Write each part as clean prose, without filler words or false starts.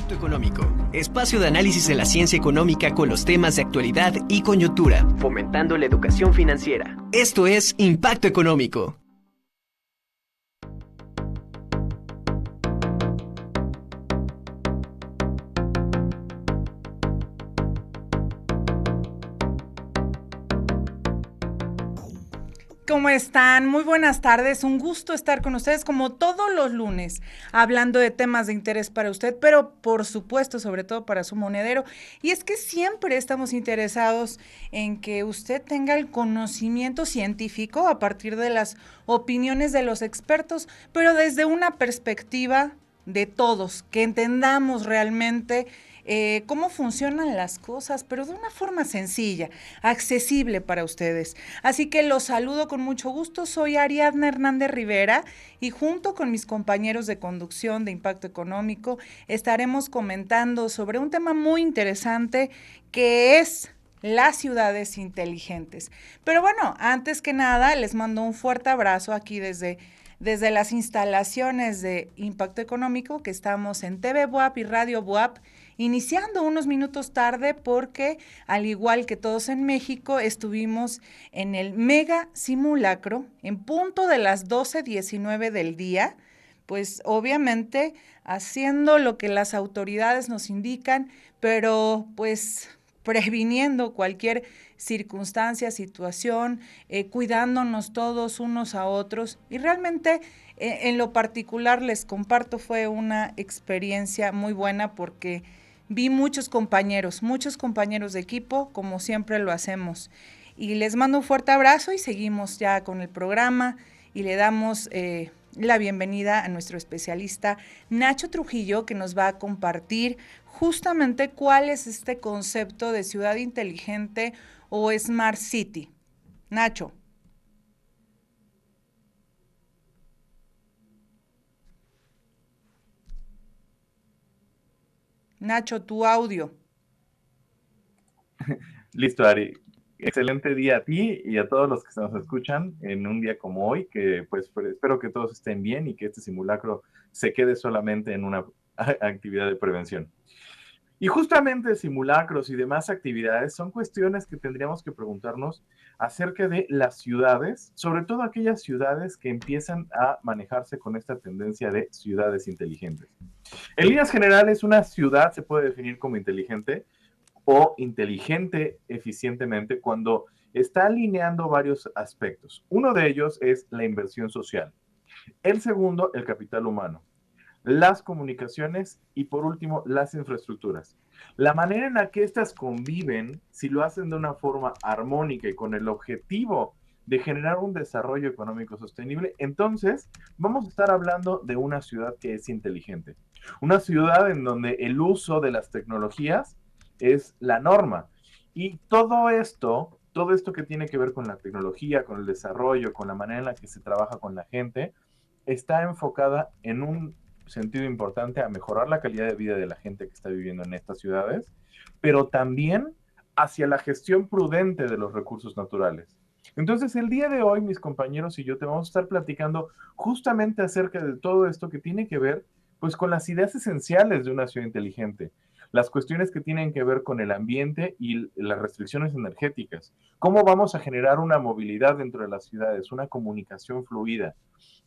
Impacto Económico, espacio de análisis de la ciencia económica con los temas de actualidad y coyuntura, fomentando la educación financiera. Esto es Impacto Económico. ¿Cómo están? Muy buenas tardes, un gusto estar con ustedes como todos los lunes, hablando de temas de interés para usted, pero por supuesto, sobre todo para su monedero. Y es que siempre estamos interesados en que usted tenga el conocimiento científico a partir de las opiniones de los expertos, pero desde una perspectiva de todos, que entendamos realmente cómo funcionan las cosas, pero de una forma sencilla, accesible para ustedes. Así que los saludo con mucho gusto, soy Ariadna Hernández Rivera y junto con mis compañeros de conducción de Impacto Económico estaremos comentando sobre un tema muy interesante que es las ciudades inteligentes. Pero bueno, antes que nada les mando un fuerte abrazo aquí desde las instalaciones de Impacto Económico, que estamos en TV Buap y Radio Buap, iniciando unos minutos tarde porque, al igual que todos en México, estuvimos en el mega simulacro en punto de las 12:19 del día, pues obviamente haciendo lo que las autoridades nos indican, pero pues previniendo cualquier circunstancia, situación, cuidándonos todos unos a otros. Y realmente, en lo particular, les comparto, fue una experiencia muy buena porque vi muchos compañeros de equipo, como siempre lo hacemos. Y les mando un fuerte abrazo y seguimos ya con el programa y le damos la bienvenida a nuestro especialista Nacho Trujillo, que nos va a compartir justamente cuál es este concepto de ciudad inteligente o Smart City. Nacho. Nacho, tu audio. Listo, Ari. Excelente día a ti y a todos los que nos escuchan en un día como hoy, que pues espero que todos estén bien y que este simulacro se quede solamente en una actividad de prevención. Y justamente simulacros y demás actividades son cuestiones que tendríamos que preguntarnos acerca de las ciudades, sobre todo aquellas ciudades que empiezan a manejarse con esta tendencia de ciudades inteligentes. En líneas generales, una ciudad se puede definir como inteligente o inteligente eficientemente cuando está alineando varios aspectos. Uno de ellos es la inversión social. El segundo, el capital humano, las comunicaciones y por último, las infraestructuras. La manera en la que estas conviven, si lo hacen de una forma armónica y con el objetivo de generar un desarrollo económico sostenible, entonces vamos a estar hablando de una ciudad que es inteligente. Una ciudad en donde el uso de las tecnologías es la norma. Y todo esto que tiene que ver con la tecnología, con el desarrollo, con la manera en la que se trabaja con la gente, está enfocada en un sentido importante a mejorar la calidad de vida de la gente que está viviendo en estas ciudades, pero también hacia la gestión prudente de los recursos naturales. Entonces, el día de hoy, mis compañeros y yo te vamos a estar platicando justamente acerca de todo esto que tiene que ver pues con las ideas esenciales de una ciudad inteligente, las cuestiones que tienen que ver con el ambiente y las restricciones energéticas, cómo vamos a generar una movilidad dentro de las ciudades, una comunicación fluida,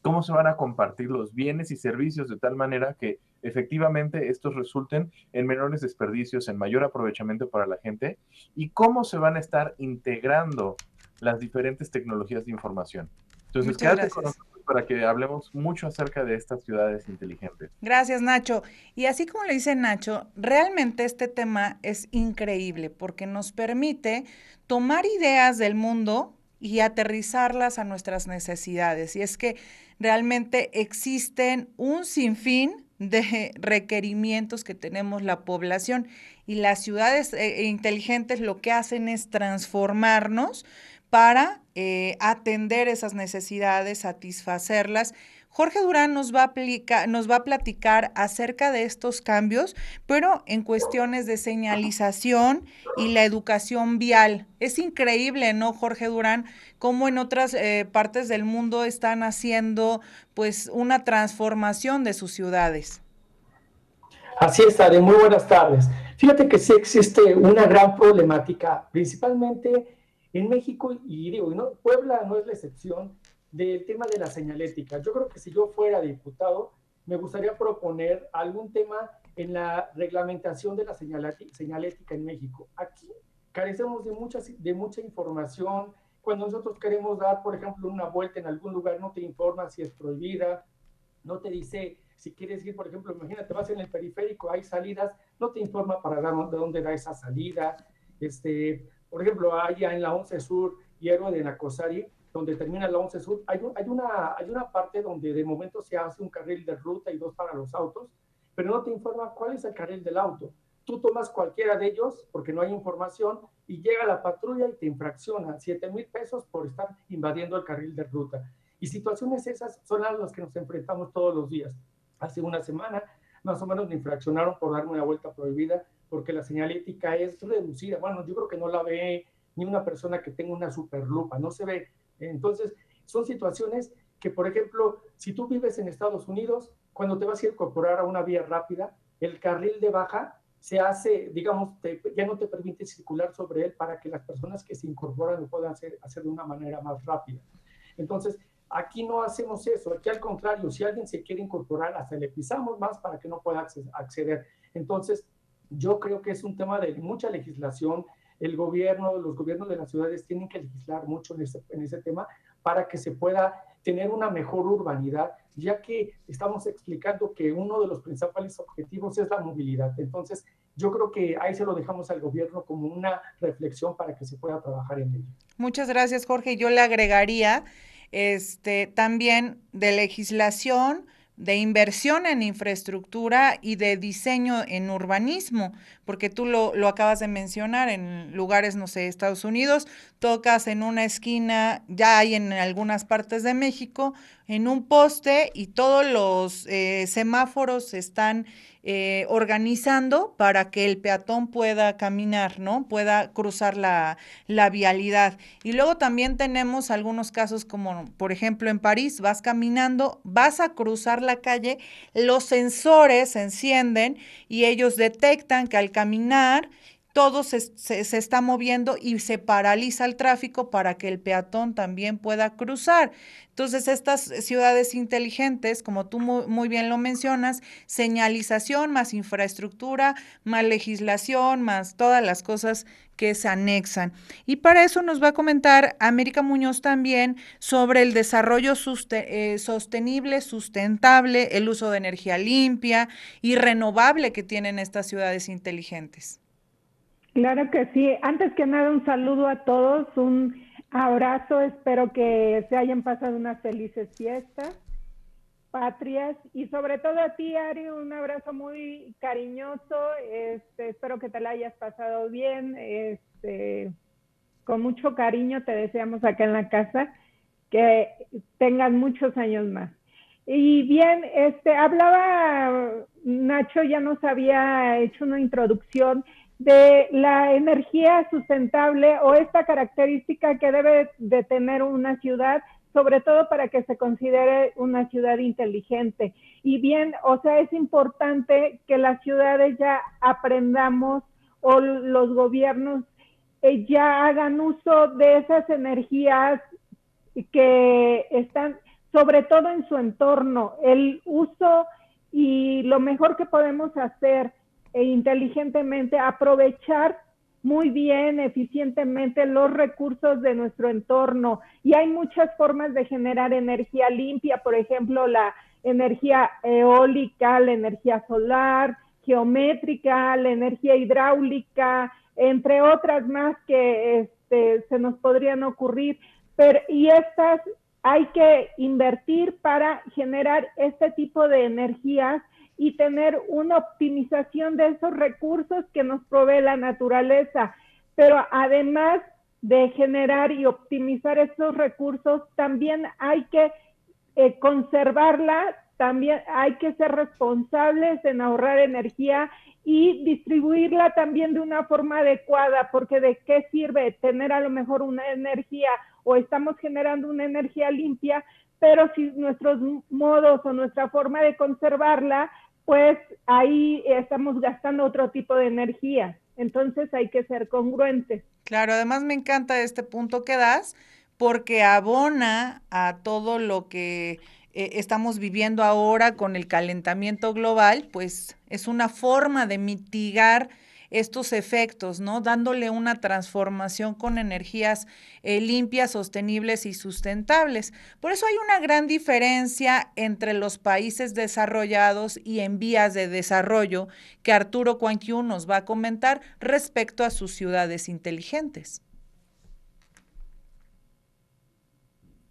cómo se van a compartir los bienes y servicios de tal manera que efectivamente estos resulten en menores desperdicios, en mayor aprovechamiento para la gente y cómo se van a estar integrando las diferentes tecnologías de información. Entonces, quédate con nosotros para que hablemos mucho acerca de estas ciudades inteligentes. Gracias, Nacho. Y así como le dice Nacho, realmente este tema es increíble porque nos permite tomar ideas del mundo y aterrizarlas a nuestras necesidades. Y es que realmente existen un sinfín de requerimientos que tenemos la población y las ciudades inteligentes lo que hacen es transformarnos para atender esas necesidades, satisfacerlas. Jorge Durán nos va a platicar acerca de estos cambios, pero en cuestiones de señalización y la educación vial. Es increíble, ¿no, Jorge Durán? Cómo en otras partes del mundo están haciendo pues una transformación de sus ciudades. Así es, Ade, muy buenas tardes. Fíjate que sí existe una gran problemática, principalmente en México, y digo, ¿no? Puebla no es la excepción del tema de la señalética. Yo creo que si yo fuera diputado, me gustaría proponer algún tema en la reglamentación de la señalética en México. Aquí carecemos de mucha información. Cuando nosotros queremos dar, por ejemplo, una vuelta en algún lugar, no te informa si es prohibida, no te dice si quieres ir, por ejemplo, imagínate, vas en el periférico, hay salidas, no te informa para dar de dónde da esa salida. Por ejemplo, allá en la 11 Sur y Héroe de Nacosari, donde termina la 11 Sur, hay una parte donde de momento se hace un carril de ruta y dos para los autos, pero no te informa cuál es el carril del auto. Tú tomas cualquiera de ellos porque no hay información y llega la patrulla y te infracciona 7,000 pesos por estar invadiendo el carril de ruta. Y situaciones esas son a las que nos enfrentamos todos los días. Hace una semana más o menos me infraccionaron por darme una vuelta prohibida porque la señalética es reducida. Bueno, yo creo que no la ve ni una persona que tenga una superlupa, no se ve. Entonces, son situaciones que, por ejemplo, si tú vives en Estados Unidos, cuando te vas a incorporar a una vía rápida, el carril de baja se hace, digamos, ya no te permite circular sobre él para que las personas que se incorporan lo puedan hacer de una manera más rápida. Entonces, aquí no hacemos eso, aquí al contrario, si alguien se quiere incorporar, hasta le pisamos más para que no pueda acceder. Entonces, yo creo que es un tema de mucha legislación. El gobierno, los gobiernos de las ciudades tienen que legislar mucho en ese tema para que se pueda tener una mejor urbanidad, ya que estamos explicando que uno de los principales objetivos es la movilidad. Entonces, yo creo que ahí se lo dejamos al gobierno como una reflexión para que se pueda trabajar en ello. Muchas gracias, Jorge. Yo le agregaría también de legislación, de inversión en infraestructura y de diseño en urbanismo, porque tú lo acabas de mencionar, en lugares, no sé, Estados Unidos, tocas en una esquina, ya hay en algunas partes de México, en un poste y todos los semáforos están organizando para que el peatón pueda caminar, ¿no? Pueda cruzar la vialidad. Y luego también tenemos algunos casos como, por ejemplo, en París, vas caminando, vas a cruzar la calle, los sensores se encienden y ellos detectan que al caminar todo se está moviendo y se paraliza el tráfico para que el peatón también pueda cruzar. Entonces, estas ciudades inteligentes, como tú muy bien lo mencionas, señalización más infraestructura, más legislación, más todas las cosas que se anexan. Y para eso nos va a comentar América Muñoz también sobre el desarrollo sostenible, sustentable, el uso de energía limpia y renovable que tienen estas ciudades inteligentes. Claro que sí. Antes que nada, un saludo a todos, un abrazo. Espero que se hayan pasado unas felices fiestas patrias y sobre todo a ti, Ari, un abrazo muy cariñoso. Espero que te la hayas pasado bien. Con mucho cariño te deseamos acá en la casa que tengan muchos años más. Y bien, hablaba Nacho, ya nos había hecho una introducción de la energía sustentable o esta característica que debe de tener una ciudad, sobre todo para que se considere una ciudad inteligente. Y bien, o sea, es importante que las ciudades ya aprendamos o los gobiernos ya hagan uso de esas energías que están sobre todo en su entorno, el uso y lo mejor que podemos hacer inteligentemente, aprovechar muy bien, eficientemente los recursos de nuestro entorno. Y hay muchas formas de generar energía limpia, por ejemplo, la energía eólica, la energía solar, geométrica, la energía hidráulica, entre otras más que se nos podrían ocurrir. Y estas hay que invertir para generar este tipo de energías y tener una optimización de esos recursos que nos provee la naturaleza. Pero además de generar y optimizar esos recursos, también hay que conservarla, también hay que ser responsables en ahorrar energía y distribuirla también de una forma adecuada, porque ¿de qué sirve tener a lo mejor una energía o estamos generando una energía limpia, pero si nuestros modos o nuestra forma de conservarla pues ahí estamos gastando otro tipo de energía. Entonces hay que ser congruentes. Claro, además me encanta este punto que das porque abona a todo lo que estamos viviendo ahora con el calentamiento global, pues es una forma de mitigar estos efectos, ¿no? Dándole una transformación con energías limpias, sostenibles y sustentables. Por eso hay una gran diferencia entre los países desarrollados y en vías de desarrollo que Arturo Cuanquiu nos va a comentar respecto a sus ciudades inteligentes.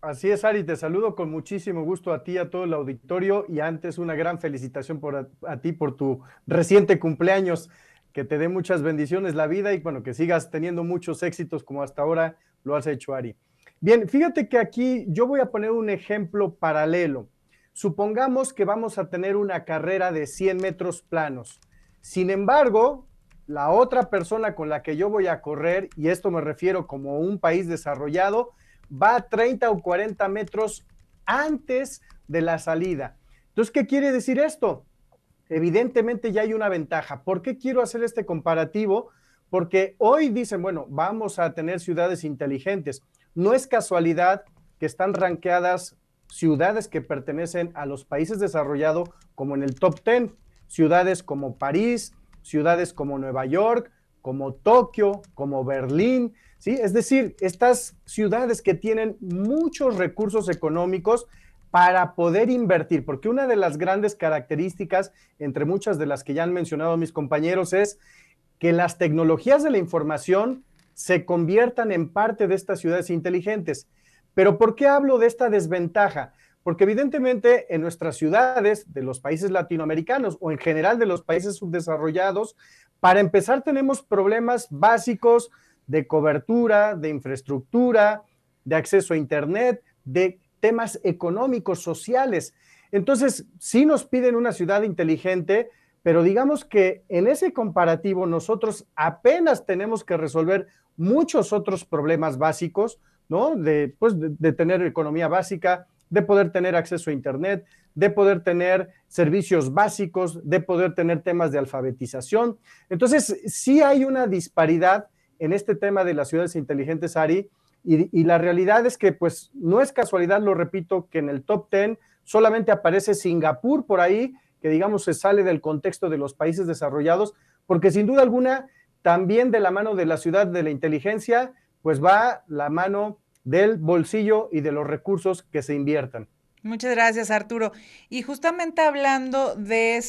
Así es, Ari, te saludo con muchísimo gusto a ti, a todo el auditorio, y antes una gran felicitación a ti por tu reciente cumpleaños, que te dé muchas bendiciones la vida y bueno, que sigas teniendo muchos éxitos como hasta ahora lo has hecho, Ari. Bien, fíjate que aquí yo voy a poner un ejemplo paralelo. Supongamos que vamos a tener una carrera de 100 metros planos. Sin embargo, la otra persona con la que yo voy a correr, y esto me refiero como un país desarrollado, va a 30 o 40 metros antes de la salida. Entonces, ¿qué quiere decir esto? Evidentemente ya hay una ventaja. ¿Por qué quiero hacer este comparativo? Porque hoy dicen, bueno, vamos a tener ciudades inteligentes. No es casualidad que están rankeadas ciudades que pertenecen a los países desarrollados como en el top 10. Ciudades como París, ciudades como Nueva York, como Tokio, como Berlín, ¿sí? Es decir, estas ciudades que tienen muchos recursos económicos para poder invertir, porque una de las grandes características, entre muchas de las que ya han mencionado mis compañeros, es que las tecnologías de la información se conviertan en parte de estas ciudades inteligentes. Pero ¿por qué hablo de esta desventaja? Porque evidentemente en nuestras ciudades de los países latinoamericanos o en general de los países subdesarrollados, para empezar tenemos problemas básicos de cobertura, de infraestructura, de acceso a internet, de temas económicos, sociales. Entonces, sí nos piden una ciudad inteligente, pero digamos que en ese comparativo nosotros apenas tenemos que resolver muchos otros problemas básicos, ¿no? De tener economía básica, de poder tener acceso a internet, de poder tener servicios básicos, de poder tener temas de alfabetización. Entonces, sí hay una disparidad en este tema de las ciudades inteligentes, Ari, y la realidad es que pues no es casualidad, lo repito, que en el top 10 solamente aparece Singapur por ahí, que digamos se sale del contexto de los países desarrollados, porque sin duda alguna también de la mano de la ciudad de la inteligencia, pues va la mano del bolsillo y de los recursos que se inviertan. Muchas gracias, Arturo. Y justamente hablando de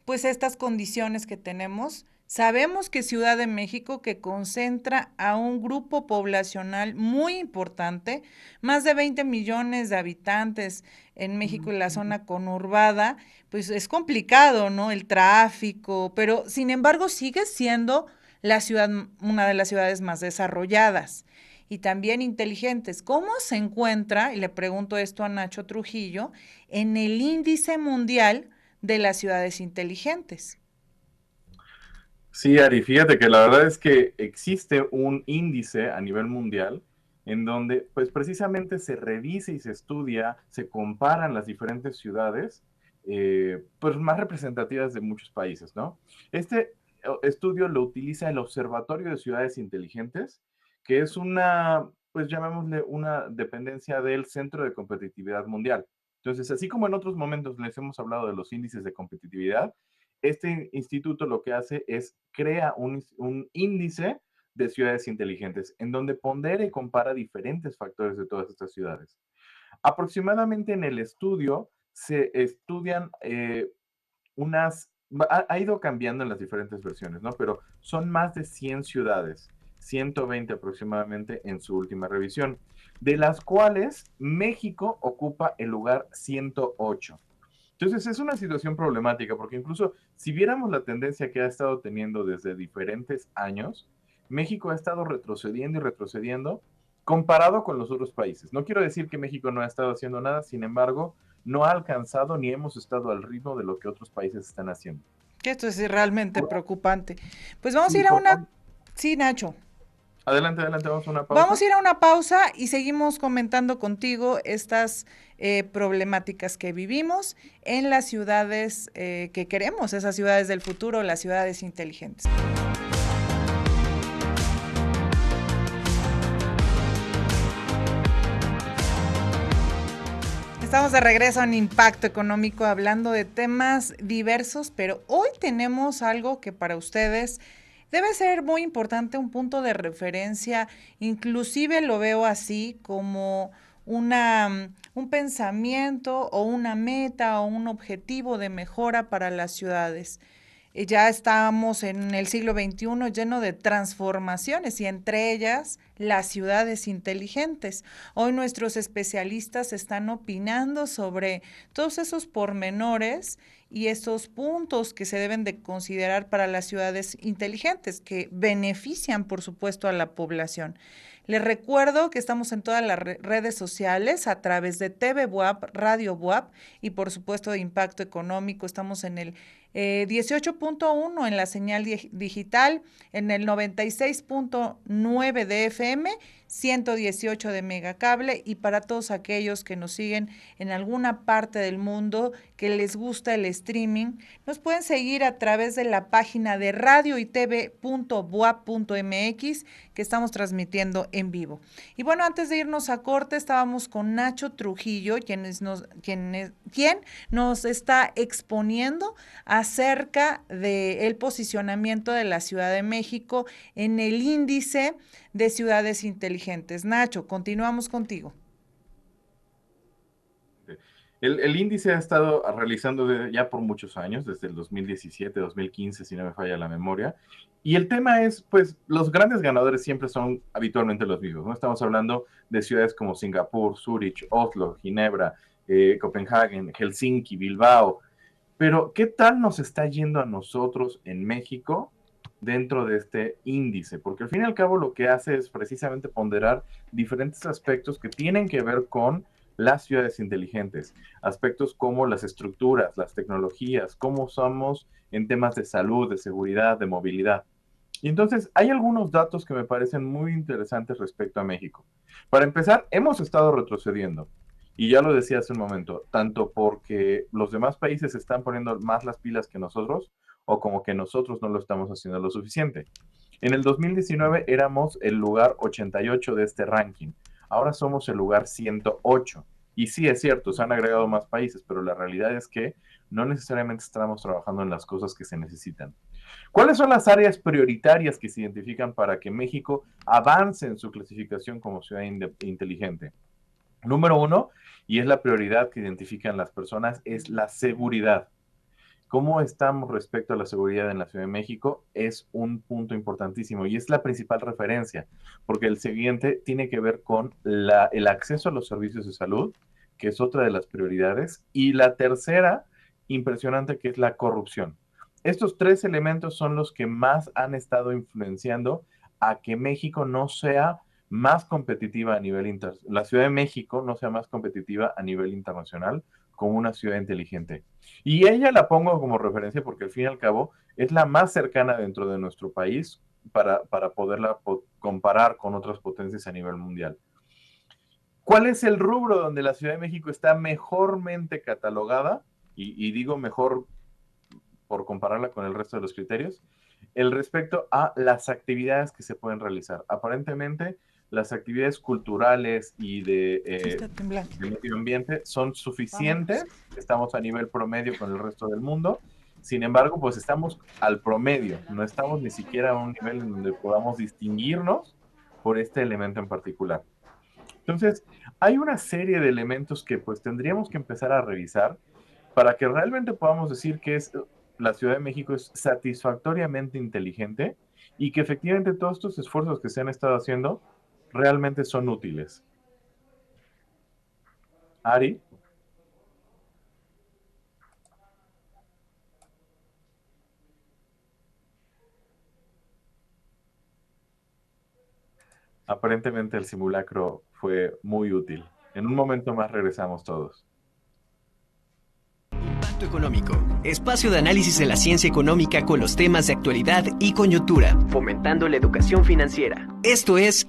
pues estas condiciones que tenemos, sabemos que Ciudad de México, que concentra a un grupo poblacional muy importante, más de 20 millones de habitantes en México y la zona conurbada, pues es complicado, ¿no? El tráfico, pero sin embargo sigue siendo la ciudad, una de las ciudades más desarrolladas y también inteligentes. ¿Cómo se encuentra, y le pregunto esto a Nacho Trujillo, en el índice mundial de las ciudades inteligentes? Sí, Ari, fíjate que la verdad es que existe un índice a nivel mundial en donde pues precisamente se revisa y se estudia, se comparan las diferentes ciudades pues más representativas de muchos países, ¿no? Este estudio lo utiliza el Observatorio de Ciudades Inteligentes, que es una, pues llamémosle una dependencia del Centro de Competitividad Mundial. Entonces, así como en otros momentos les hemos hablado de los índices de competitividad, este instituto lo que hace es crea un índice de ciudades inteligentes, en donde pondera y compara diferentes factores de todas estas ciudades. Aproximadamente en el estudio se estudian ha ido cambiando en las diferentes versiones, ¿no? Pero son más de 100 ciudades, 120 aproximadamente en su última revisión, de las cuales México ocupa el lugar 108. Entonces es una situación problemática porque incluso si viéramos la tendencia que ha estado teniendo desde diferentes años, México ha estado retrocediendo y retrocediendo comparado con los otros países. No quiero decir que México no ha estado haciendo nada, sin embargo, no ha alcanzado ni hemos estado al ritmo de lo que otros países están haciendo. Esto es realmente preocupante. Pues vamos a ir a una... Sí, Nacho. Adelante, adelante, vamos a una pausa. Vamos a ir a una pausa y seguimos comentando contigo estas problemáticas que vivimos en las ciudades que queremos, esas ciudades del futuro, las ciudades inteligentes. Estamos de regreso en Impacto Económico hablando de temas diversos, pero hoy tenemos algo que para ustedes debe ser muy importante, un punto de referencia, inclusive lo veo así como un pensamiento o una meta o un objetivo de mejora para las ciudades. Ya estamos en el siglo XXI lleno de transformaciones y entre ellas las ciudades inteligentes. Hoy nuestros especialistas están opinando sobre todos esos pormenores y esos puntos que se deben de considerar para las ciudades inteligentes que benefician, por supuesto, a la población. Les recuerdo que estamos en todas las redes sociales a través de TV Buap, Radio Buap y por supuesto de Impacto Económico. Estamos en el 18.1 en la señal digital, en el 96.9 de FM, 118 de megacable y para todos aquellos que nos siguen en alguna parte del mundo que les gusta el streaming, nos pueden seguir a través de la página de radioytv.boap.mx que estamos transmitiendo en vivo. Y bueno, antes de irnos a corte estábamos con Nacho Trujillo, quien nos está exponiendo acerca del posicionamiento de la Ciudad de México en el índice de ciudades inteligentes. Nacho, continuamos contigo. El índice ha estado realizando ya por muchos años, desde el 2017, 2015, si no me falla la memoria. Y el tema es, pues, los grandes ganadores siempre son habitualmente los mismos, ¿no? Estamos hablando de ciudades como Singapur, Zúrich, Oslo, Ginebra, Copenhague, Helsinki, Bilbao. Pero, ¿qué tal nos está yendo a nosotros en México dentro de este índice? Porque al fin y al cabo lo que hace es precisamente ponderar diferentes aspectos que tienen que ver con las ciudades inteligentes, aspectos como las estructuras, las tecnologías, cómo somos en temas de salud, de seguridad, de movilidad. Y entonces hay algunos datos que me parecen muy interesantes respecto a México. Para empezar, hemos estado retrocediendo. Y ya lo decía hace un momento, tanto porque los demás países están poniendo más las pilas que nosotros, o como que nosotros no lo estamos haciendo lo suficiente. En el 2019 éramos el lugar 88 de este ranking. Ahora somos el lugar 108. Y sí, es cierto, se han agregado más países, pero la realidad es que no necesariamente estamos trabajando en las cosas que se necesitan. ¿Cuáles son las áreas prioritarias que se identifican para que México avance en su clasificación como ciudad inteligente? Número uno, y es la prioridad que identifican las personas, es la seguridad. ¿Cómo estamos respecto a la seguridad en la Ciudad de México? Es un punto importantísimo y es la principal referencia, porque el siguiente tiene que ver con el acceso a los servicios de salud, que es otra de las prioridades, y la tercera, impresionante, que es la corrupción. Estos tres elementos son los que más han estado influenciando a que México no sea más competitiva a nivel internacional, la Ciudad de México no sea más competitiva a nivel internacional como una ciudad inteligente. Y ella la pongo como referencia porque al fin y al cabo es la más cercana dentro de nuestro país para poderla comparar con otras potencias a nivel mundial. ¿Cuál es el rubro donde la Ciudad de México está mejormente catalogada? Y digo mejor por compararla con el resto de los criterios, el respecto a las actividades que se pueden realizar. Aparentemente, las actividades culturales y de medio ambiente son suficientes. Estamos a nivel promedio con el resto del mundo. Sin embargo, pues estamos al promedio. No estamos ni siquiera a un nivel en donde podamos distinguirnos por este elemento en particular. Entonces, hay una serie de elementos que pues tendríamos que empezar a revisar para que realmente podamos decir que la Ciudad de México es satisfactoriamente inteligente y que efectivamente todos estos esfuerzos que se han estado haciendo realmente son útiles. Ari. Aparentemente el simulacro fue muy útil. En un momento más regresamos todos. Momento Económico, espacio de análisis de la ciencia económica con los temas de actualidad y coyuntura, fomentando la educación financiera. Esto es